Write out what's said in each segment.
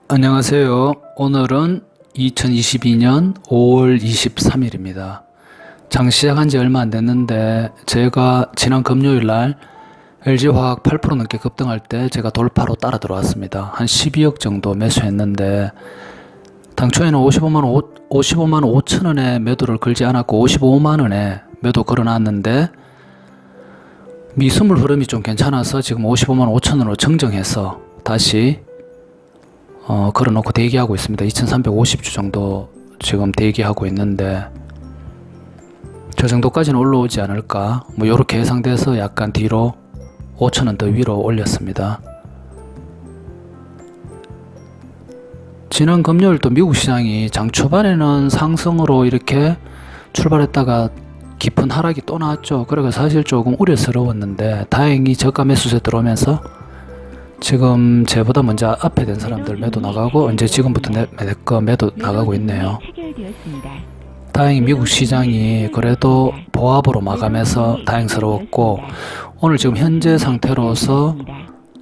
안녕하세요. 오늘은 2022년 5월 23일입니다. 장 시작한 지 얼마 안 됐는데 제가 지난 금요일 날 LG화학 8% 넘게 급등할 때 제가 돌파로 따라 들어왔습니다. 한 12억 정도 매수했는데 당초에는 55만 5천 원에 매도를 걸지 않았고 55만 원에 매도 걸어놨는데 미수물 흐름이 좀 괜찮아서 지금 55만 5천 원으로 정정해서 다시 걸어놓고 대기하고 있습니다. 2350주 정도 지금 대기하고 있는데 저 정도까지는 올라오지 않을까 뭐 요렇게 예상돼서 약간 뒤로 5천원 더 위로 올렸습니다. 지난 금요일 또 미국 시장이 장 초반에는 상승으로 이렇게 출발했다가 깊은 하락이 또 나왔죠. 그래서 사실 조금 우려스러웠는데 다행히 저가 매수세 들어오면서 지금 저보다 먼저 앞에 된 사람들 매도 나가고 이제 지금부터 내 거 매도 나가고 있네요. 다행히 미국 시장이 그래도 보합으로 마감해서 다행스러웠고 오늘 지금 현재 상태로서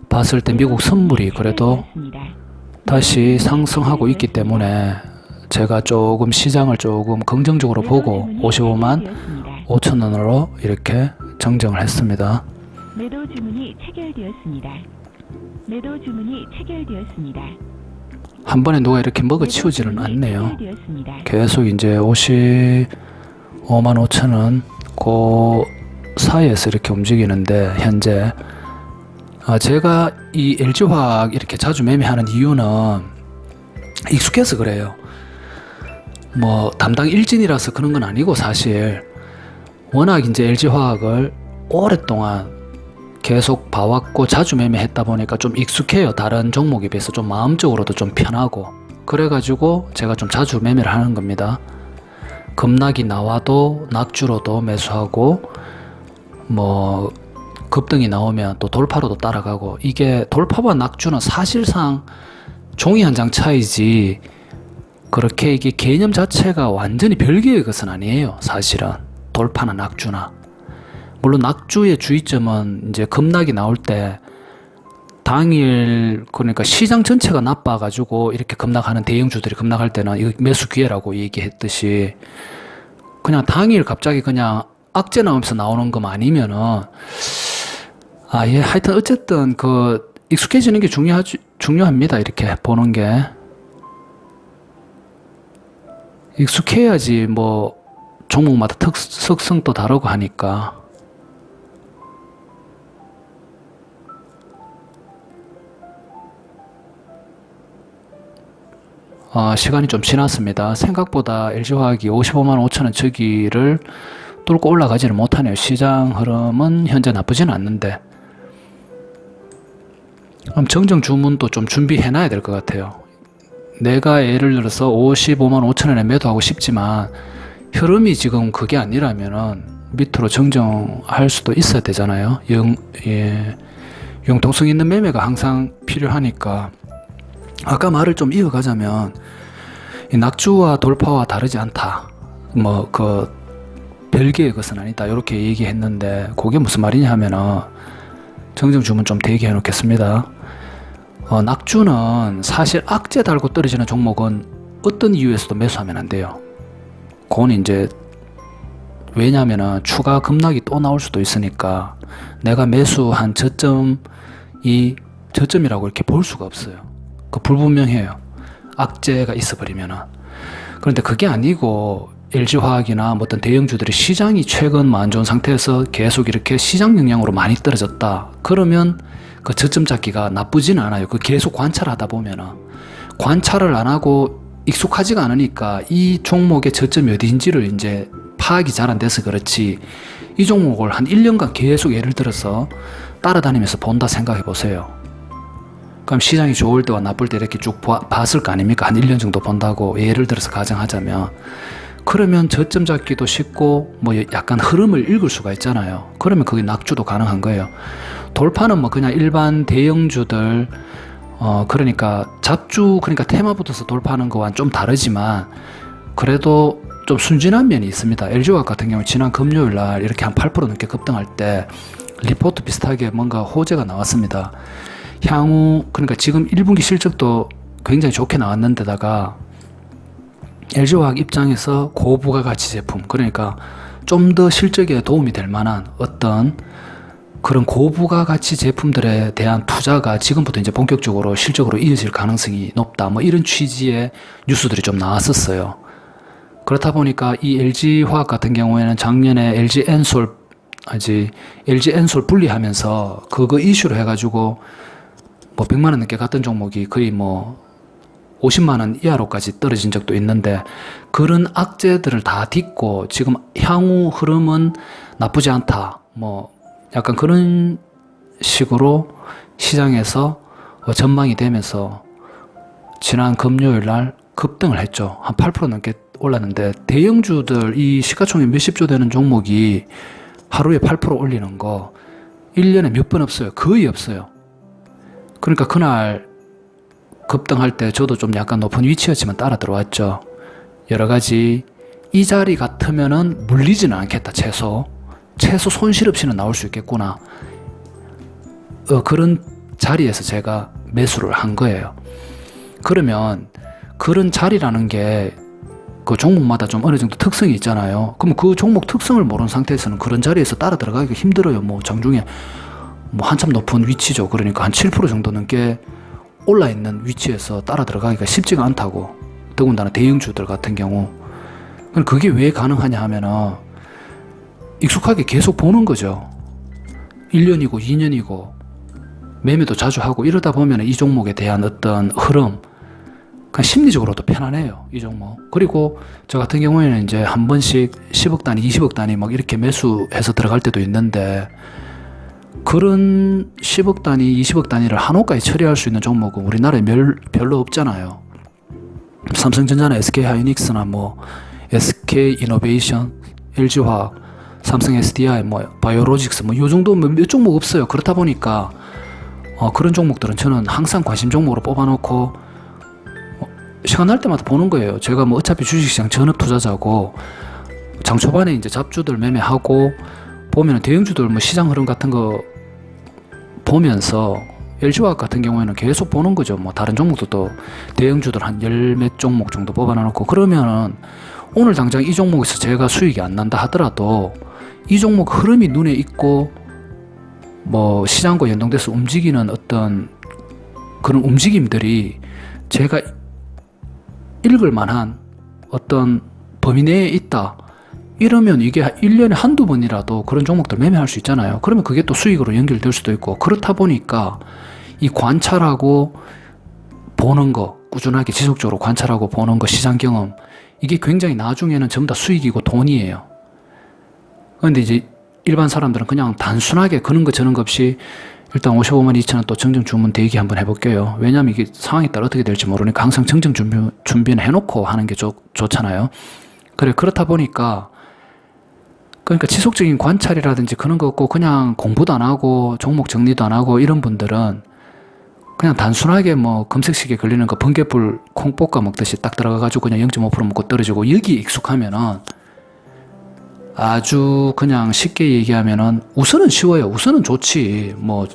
봤을 때 미국 선물이 그래도 다시 상승하고 있기 때문에 제가 조금 시장을 조금 긍정적으로 보고 55만 5천 원으로 이렇게 정정을 했습니다. 매도 주문이 체결되었습니다. 매도 주문이 체결되었습니다. 한 번에 누가 이렇게 먹어치우지는 않네요. 계속 이제 55만 5천 원 그 사이에서 이렇게 움직이는데 현재 제가 이 LG화학 이렇게 자주 매매하는 이유는 익숙해서 그래요. 뭐 담당 일진이라서 그런 건 아니고 사실 워낙 이제 LG화학을 오랫동안 계속 봐왔고 자주 매매했다 보니까 좀 익숙해요. 다른 종목에 비해서 좀 마음적으로도 좀 편하고 그래가지고 제가 좀 자주 매매를 하는 겁니다. 급락이 나와도 낙주로도 매수하고 뭐 급등이 나오면 또 돌파로도 따라가고 이게 돌파와 낙주는 사실상 종이 한 장 차이지 그렇게 이게 개념 자체가 완전히 별개의 것은 아니에요. 사실은 돌파나 낙주나 물론 낙주의 주의점은 이제 급락이 나올 때 당일 그러니까 시장 전체가 나빠가지고 이렇게 급락하는 대형주들이 급락할 때는 매수 기회라고 얘기했듯이 그냥 당일 갑자기 그냥 악재 나오면서 나오는 것 아니면은 하여튼 어쨌든 그 익숙해지는 게 중요합니다. 이렇게 보는 게 익숙해야지 뭐 종목마다 특성도 다르고 하니까. 시간이 좀 지났습니다. 생각보다 LG화학이 55만 5천 원 저기를 뚫고 올라가지를 못하네요. 시장 흐름은 현재 나쁘진 않는데 그럼 정정 주문도 좀 준비해 놔야 될 것 같아요. 내가 예를 들어서 55만 5천 원에 매도하고 싶지만 흐름이 지금 그게 아니라면은 밑으로 정정할 수도 있어야 되잖아요. 융통성 있는 매매가 항상 필요하니까 아까 말을 좀 이어가자면 이 낙주와 돌파와 다르지 않다. 뭐 그 별개의 것은 아니다. 이렇게 얘기했는데 그게 무슨 말이냐 하면은 정정 주문 좀 대기해 놓겠습니다. 낙주는 사실 악재 달고 떨어지는 종목은 어떤 이유에서도 매수하면 안 돼요. 그건 이제 왜냐면은 추가 급락이 또 나올 수도 있으니까 내가 매수한 저점이 저점이라고 이렇게 볼 수가 없어요. 그 불분명해요. 악재가 있어버리면은. 그런데 그게 아니고 LG화학이나 뭐 어떤 대형주들이 시장이 최근 안 좋은 상태에서 계속 이렇게 시장 영향으로 많이 떨어졌다. 그러면 그 저점 잡기가 나쁘진 않아요. 그 계속 관찰하다 보면은 관찰을 안 하고 익숙하지가 않으니까 이 종목의 저점이 어디인지를 이제 파악이 잘 안 돼서 그렇지 이 종목을 한 1년간 계속 예를 들어서 따라다니면서 본다 생각해 보세요. 그럼 시장이 좋을 때와 나쁠 때 이렇게 쭉 봤을 거 아닙니까? 한 1년 정도 본다고 예를 들어서 가정하자면 그러면 저점 잡기도 쉽고 뭐 약간 흐름을 읽을 수가 있잖아요. 그러면 그게 낙주도 가능한 거예요. 돌파는 뭐 그냥 일반 대형주들 그러니까 잡주 그러니까 테마 붙어서 돌파하는 거와는 좀 다르지만 그래도 좀 순진한 면이 있습니다. LG화학 같은 경우 지난 금요일 날 이렇게 한 8% 넘게 급등할 때 리포트 비슷하게 뭔가 호재가 나왔습니다. 향후 그러니까 지금 1분기 실적도 굉장히 좋게 나왔는데다가 LG화학 입장에서 고부가가치 제품, 그러니까 좀 더 실적에 도움이 될 만한 어떤 그런 고부가가치 제품들에 대한 투자가 지금부터 이제 본격적으로 실적으로 이어질 가능성이 높다. 뭐 이런 취지의 뉴스들이 좀 나왔었어요. 그렇다 보니까 이 LG화학 같은 경우에는 작년에 LG엔솔 분리하면서 그거 이슈로 해가지고 뭐 100만 원 넘게 갔던 종목이 거의 뭐 50만 원 이하로까지 떨어진 적도 있는데, 그런 악재들을 다 딛고 지금 향후 흐름은 나쁘지 않다. 뭐 약간 그런 식으로 시장에서 전망이 되면서 지난 금요일 날 급등을 했죠. 한 8% 넘게 올랐는데, 대형주들 이 시가총액 몇십조 되는 종목이 하루에 8% 올리는 거 1년에 몇 번 없어요. 거의 없어요. 그러니까 그날 급등할 때 저도 좀 약간 높은 위치였지만 따라 들어왔죠. 여러 가지 이 자리 같으면은 물리지는 않겠다. 최소 손실 없이는 나올 수 있겠구나. 그런 자리에서 제가 매수를 한 거예요. 그러면 그런 자리라는 게 그 종목마다 좀 어느 정도 특성이 있잖아요. 그럼 그 종목 특성을 모르는 상태에서는 그런 자리에서 따라 들어가기가 힘들어요. 뭐 장중에 뭐 한참 높은 위치죠. 그러니까 한 7% 정도 넘게 올라 있는 위치에서 따라 들어가기가 쉽지가 않다고. 더군다나 대형주들 같은 경우. 그게 왜 가능하냐 하면은 익숙하게 계속 보는 거죠. 1년이고 2년이고 매매도 자주 하고 이러다 보면 이 종목에 대한 어떤 흐름, 그냥 심리적으로도 편안해요, 이 종목. 그리고 저 같은 경우에는 이제 한 번씩 10억 단위, 20억 단위 막 이렇게 매수해서 들어갈 때도 있는데, 그런 10억 단위, 20억 단위를 한호가에 처리할 수 있는 종목은 우리나라에 별로 없잖아요. 삼성전자나 SK하이닉스나 뭐 SK이노베이션, LG화학, 삼성 SDI, 뭐 바이오로직스 뭐 요 정도 몇 종목 없어요. 그렇다 보니까 그런 종목들은 저는 항상 관심 종목으로 뽑아놓고 시간 날 때마다 보는 거예요. 제가 뭐 어차피 주식시장 전업 투자자고 장 초반에 이제 잡주들 매매하고 보면은 대형주들 뭐 시장 흐름 같은 거 보면서 LG화학 같은 경우에는 계속 보는 거죠. 뭐 다른 종목도 또 대형주들 한 열 몇 종목 정도 뽑아놓고, 그러면은 오늘 당장 이 종목에서 제가 수익이 안 난다 하더라도 이 종목 흐름이 눈에 있고 뭐 시장과 연동돼서 움직이는 어떤 그런 움직임들이 제가 읽을 만한 어떤 범위 내에 있다. 이러면 이게 1년에 한두 번이라도 그런 종목들 매매할 수 있잖아요. 그러면 그게 또 수익으로 연결될 수도 있고, 그렇다 보니까 이 관찰하고 보는 거, 꾸준하게 지속적으로 관찰하고 보는 거, 시장 경험, 이게 굉장히 나중에는 전부 다 수익이고 돈이에요. 그런데 이제 일반 사람들은 그냥 단순하게 그런 거 저런 거 없이 일단 55만 2천 원 또 정정 주문 대기 한번 해볼게요. 왜냐하면 이게 상황에 따라 어떻게 될지 모르니까 항상 정정 준비는 해놓고 하는 게 좋잖아요. 그렇다 보니까 그러니까 지속적인 관찰이라든지 그런 거 없고 그냥 공부도 안 하고 종목 정리도 안 하고 이런 분들은 그냥 단순하게 뭐 검색식에 걸리는 거 번개불 콩 볶아 먹듯이 딱 들어가가지고 그냥 0.5% 먹고 떨어지고, 여기 익숙하면은 아주 그냥 쉽게 얘기하면은 우선은 쉬워요. 우선은 좋지. 뭐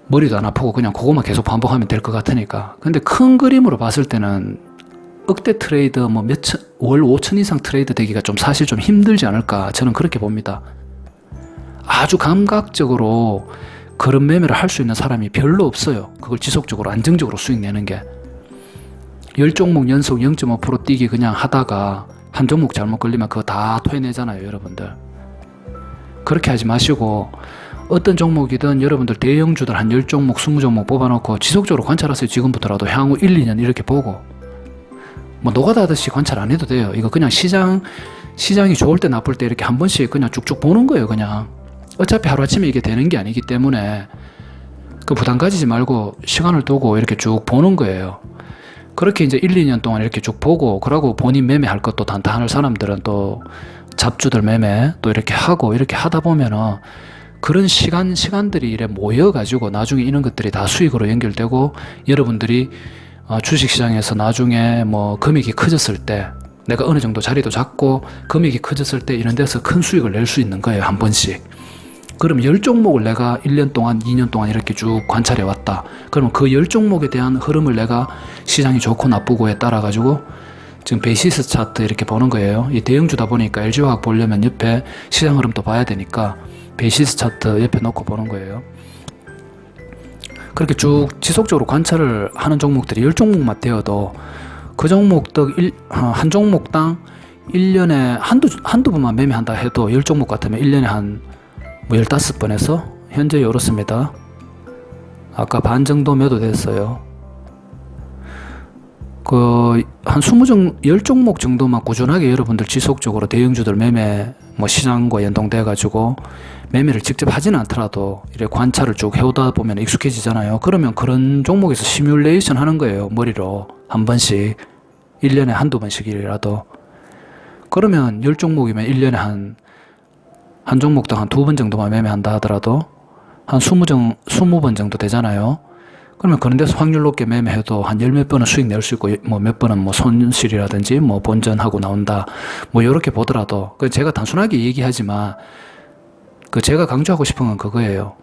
머리도 안 아프고 그냥 그것만 계속 반복하면 될 것 같으니까. 근데 큰 그림으로 봤을 때는 억대 트레이드 뭐 월 5천 이상 트레이드 되기가 좀 사실 좀 힘들지 않을까, 저는 그렇게 봅니다. 아주 감각적으로 그런 매매를 할 수 있는 사람이 별로 없어요. 그걸 지속적으로 안정적으로 수익 내는 게. 10종목 연속 0.5% 뛰기 그냥 하다가 한 종목 잘못 걸리면 그거 다 토해내잖아요, 여러분들. 그렇게 하지 마시고 어떤 종목이든 여러분들 대형주들 한 10종목, 20종목 뽑아놓고 지속적으로 관찰하세요. 지금부터라도 향후 1, 2년 이렇게 보고. 뭐 노가다 하듯이 관찰 안 해도 돼요. 이거 그냥 시장이 좋을 때 나쁠 때 이렇게 한 번씩 그냥 쭉쭉 보는 거예요. 그냥 어차피 하루아침에 이게 되는 게 아니기 때문에 그 부담 가지지 말고 시간을 두고 이렇게 쭉 보는 거예요. 그렇게 이제 1, 2년 동안 이렇게 쭉 보고, 그러고 본인 매매할 것도 단단할 사람들은 또 잡주들 매매 또 이렇게 하고, 이렇게 하다 보면은 그런 시간들이 이래 모여가지고 나중에 이런 것들이 다 수익으로 연결되고, 여러분들이 주식시장에서 나중에 뭐 금액이 커졌을 때, 내가 어느 정도 자리도 잡고 금액이 커졌을 때 이런 데서 큰 수익을 낼 수 있는 거예요, 한 번씩. 그럼 10종목을 내가 1년 동안, 2년 동안 이렇게 쭉 관찰해 왔다. 그러면 그 10종목에 대한 흐름을 내가 시장이 좋고 나쁘고에 따라 가지고 지금 베이시스 차트 이렇게 보는 거예요. 이 대형주다 보니까 LG화학 보려면 옆에 시장 흐름도 봐야 되니까 베이시스 차트 옆에 놓고 보는 거예요. 그렇게 쭉 지속적으로 관찰을 하는 종목들이 10종목만 되어도 그 한 종목당 1년에 한두 번만 매매한다 해도 10종목 같으면 1년에 한 15번에서 현재 이렇습니다. 아까 반 정도 매도됐어요. 한 10종목 정도만 꾸준하게 여러분들 지속적으로 대형주들 매매 시장과 연동돼 가지고 매매를 직접 하지는 않더라도 이렇게 관찰을 쭉 해오다 보면 익숙해지잖아요. 그러면 그런 종목에서 시뮬레이션 하는 거예요. 머리로 한 번씩 1년에 한두 번씩이라도. 그러면 10종목이면 1년에 한 종목당 한 2번 정도만 매매한다 하더라도 한 20번 정도 되잖아요. 그러면 그런 데서 확률 높게 매매해도 한 10몇 번은 수익 낼 수 있고 몇 번은 손실이라든지 본전하고 나온다 요렇게 보더라도 제가 단순하게 얘기하지만 제가 강조하고 싶은 건 그거예요.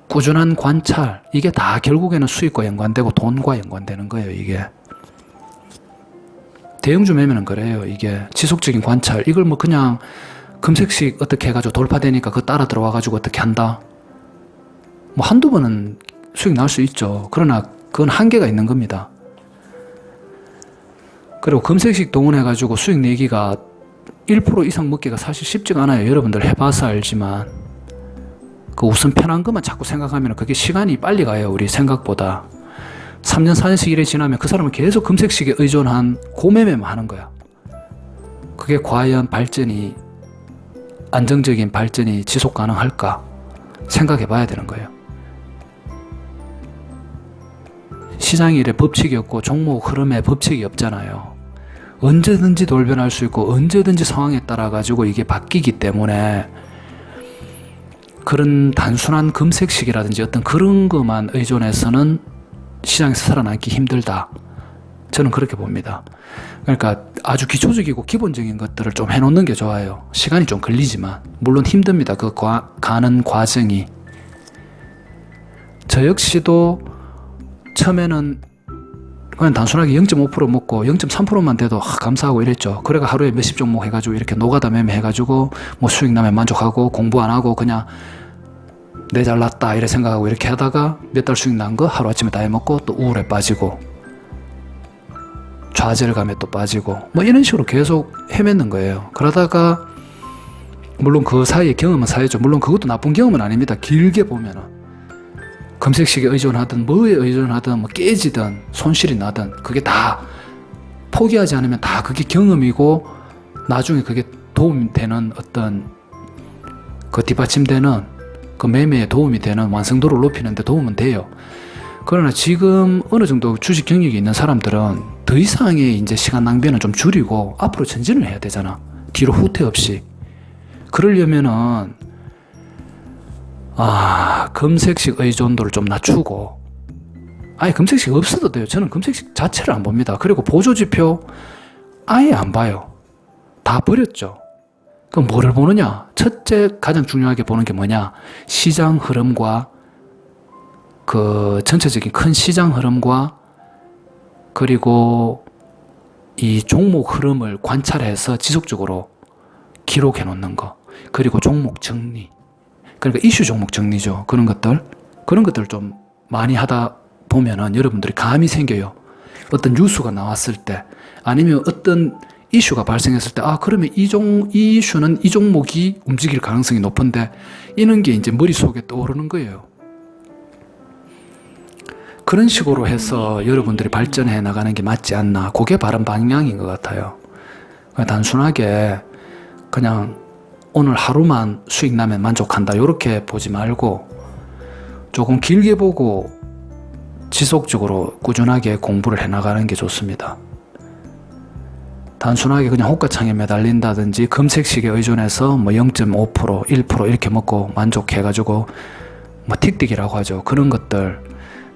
꾸준한 관찰, 이게 다 결국에는 수익과 연관되고 돈과 연관되는 거예요. 이게 대형주 매매는 그래요. 이게 지속적인 관찰, 이걸 그냥 금색식 어떻게 해가지고 돌파되니까 그거 따라 들어와가지고 어떻게 한다, 한두 번은 수익 날 수 있죠. 그러나 그건 한계가 있는 겁니다. 그리고 금색식 동원해가지고 수익 내기가 1% 이상 먹기가 사실 쉽지가 않아요. 여러분들 해봐서 알지만 우선 편한 것만 자꾸 생각하면 그게 시간이 빨리 가요. 우리 생각보다 3년 4년씩 이래 지나면 그 사람은 계속 금색식에 의존한 고매매만 하는 거야. 그게 과연 안정적인 발전이 지속 가능할까 생각해 봐야 되는 거예요. 시장이 이래 법칙이 없고 종목 흐름에 법칙이 없잖아요. 언제든지 돌변할 수 있고 언제든지 상황에 따라 가지고 이게 바뀌기 때문에 그런 단순한 금색식이라든지 어떤 그런 것만 의존해서는 시장에서 살아남기 힘들다. 저는 그렇게 봅니다. 그러니까 아주 기초적이고 기본적인 것들을 좀 해놓는 게 좋아요. 시간이 좀 걸리지만 물론 힘듭니다. 가는 과정이. 저 역시도 처음에는 그냥 단순하게 0.5% 먹고 0.3%만 돼도 감사하고 이랬죠. 그래가 하루에 몇십 종목 해가지고 이렇게 노가다 매매 해가지고 수익 나면 만족하고 공부 안 하고 그냥 내 잘났다 이래 생각하고 이렇게 하다가 몇 달 수익 난 거 하루아침에 다 해먹고 또 우울에 빠지고 좌절감에 또 빠지고 이런 식으로 계속 헤매는 거예요. 그러다가 물론 그 사이에 경험은 쌓였죠. 물론 그것도 나쁜 경험은 아닙니다. 길게 보면은 금색식에 의존하든 뭐에 의존하든 깨지든 손실이 나든 그게 다 포기하지 않으면 다 그게 경험이고 나중에 그게 도움되는 어떤 뒷받침되는 매매에 도움이 되는 완성도를 높이는 데 도움은 돼요. 그러나 지금 어느 정도 주식 경력이 있는 사람들은 더 이상의 이제 시간 낭비는 좀 줄이고 앞으로 전진을 해야 되잖아. 뒤로 후퇴 없이. 그러려면은 금색식 의존도를 좀 낮추고 아예 금색식 없어도 돼요. 저는 금색식 자체를 안 봅니다. 그리고 보조지표 아예 안 봐요. 다 버렸죠. 그럼 뭐를 보느냐? 첫째 가장 중요하게 보는 게 뭐냐? 시장 흐름과 전체적인 큰 시장 흐름과 그리고 이 종목 흐름을 관찰해서 지속적으로 기록해 놓는 거. 그리고 종목 정리. 그러니까 이슈 종목 정리죠. 그런 것들을 좀 많이 하다 보면은 여러분들이 감이 생겨요. 어떤 뉴스가 나왔을 때 아니면 어떤 이슈가 발생했을 때 그러면 이 이슈는 이 종목이 움직일 가능성이 높은데 이런 게 이제 머릿속에 떠오르는 거예요. 그런 식으로 해서 여러분들이 발전해 나가는 게 맞지 않나. 그게 바른 방향인 것 같아요. 단순하게 그냥 오늘 하루만 수익 나면 만족한다 이렇게 보지 말고 조금 길게 보고 지속적으로 꾸준하게 공부를 해나가는 게 좋습니다. 단순하게 그냥 호가창에 매달린다든지 금색식에 의존해서 0.5%, 1% 이렇게 먹고 만족해가지고 틱틱이라고 하죠. 그런 것들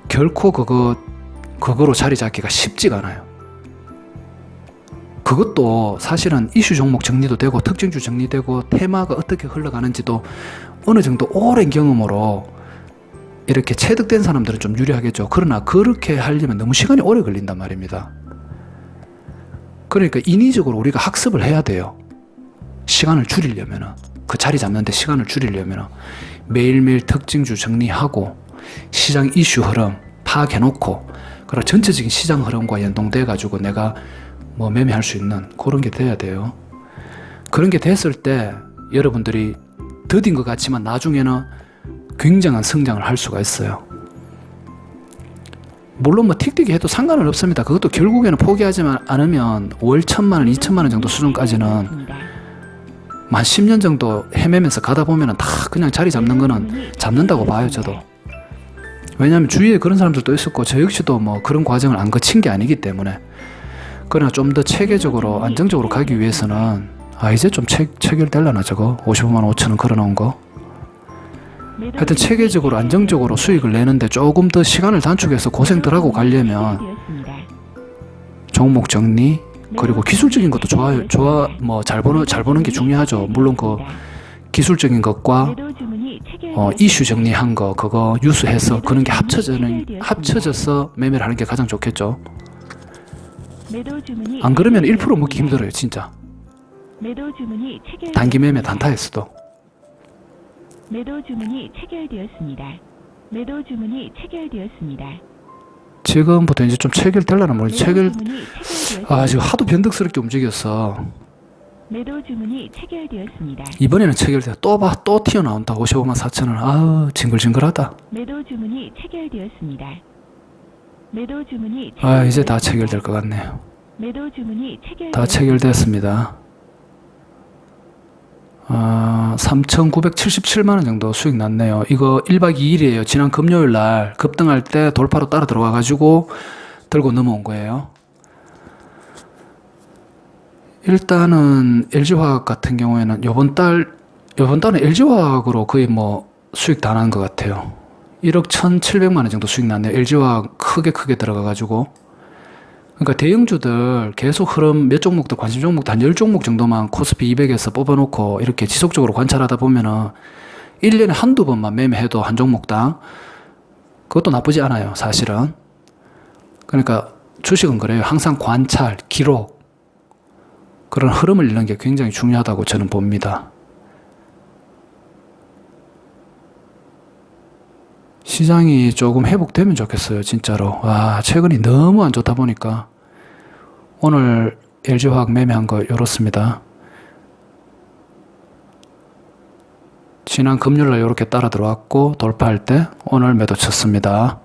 결코 그거로 자리 잡기가 쉽지가 않아요. 그것도 사실은 이슈 종목 정리도 되고 특징주 정리되고 테마가 어떻게 흘러가는지도 어느 정도 오랜 경험으로 이렇게 체득된 사람들은 좀 유리하겠죠. 그러나 그렇게 하려면 너무 시간이 오래 걸린단 말입니다. 그러니까 인위적으로 우리가 학습을 해야 돼요. 시간을 줄이려면은, 그 자리 잡는데 시간을 줄이려면은 매일매일 특징주 정리하고 시장 이슈 흐름 파악해놓고, 그리고 전체적인 시장 흐름과 연동돼 가지고 내가 뭐 매매할 수 있는 그런 게 돼야 돼요. 그런 게 됐을 때 여러분들이 더딘 것 같지만 나중에는 굉장한 성장을 할 수가 있어요. 물론 뭐 틱틱이 해도 상관은 없습니다. 그것도 결국에는 포기하지 않으면 월 1,000만원, 2,000만원 정도 수준까지는 한 10년 정도 헤매면서 가다 보면은 다 그냥 자리 잡는 거는 잡는다고 봐요, 저도. 왜냐하면 주위에 그런 사람들도 있었고 저 역시도 뭐 그런 과정을 안 거친 게 아니기 때문에. 그러나 좀 더 체계적으로 안정적으로 가기 위해서는 이제 좀 체결되려나 저거 55만 5천원 걸어놓은 거. 하여튼 체계적으로 안정적으로 수익을 내는데 조금 더 시간을 단축해서 고생들 하고 가려면 종목 정리, 그리고 기술적인 것도 뭐 잘 보는 게 중요하죠. 물론 그 기술적인 것과 이슈 정리한 거, 그거 유수해서 그런 게 합쳐져서 매매를 하는 게 가장 좋겠죠. 안 그러면 1% 먹기 힘들어요, 진짜. 단기 매매 단타에서도. 매도 주문이 체결되었습니다. 매도 주문이 체결되었습니다. 지금부터 이제 좀 체결되려나 모르겠어요. 매도 주문이 체결되었습니다. 지금 하도 변덕스럽게 움직였어. 매도 주문이 체결되었습니다. 이번에는 체결돼. 또 튀어나온다. 55만 4천원. 징글징글하다. 매도 주문이 체결되었습니다. 매도 주문이 이제 다 체결될 것 같네요. 매도 주문이 다 체결됐습니다. 3,977만원 정도 수익 났네요. 이거 1박 2일이에요. 지난 금요일 날 급등할 때 돌파로 따라 들어가 가지고 들고 넘어온 거예요. 일단은 LG화학 같은 경우에는 요번 달은 LG화학으로 거의 뭐 수익 다 난 것 같아요. 1억 1,700만원 정도 수익 났네요. LG화학 크게 들어가 가지고. 그러니까 대형주들 계속 흐름 몇 종목도 관심 종목도 한 10종목 정도만 코스피 200에서 뽑아놓고 이렇게 지속적으로 관찰하다 보면은 1년에 한두 번만 매매해도 한 종목당 그것도 나쁘지 않아요, 사실은. 그러니까 주식은 그래요. 항상 관찰, 기록, 그런 흐름을 읽는 게 굉장히 중요하다고 저는 봅니다. 시장이 조금 회복되면 좋겠어요, 진짜로. 최근이 너무 안 좋다 보니까. 오늘 LG화학 매매한 거 이렇습니다. 지난 금요일날 이렇게 따라 들어왔고 돌파할 때 오늘 매도 쳤습니다.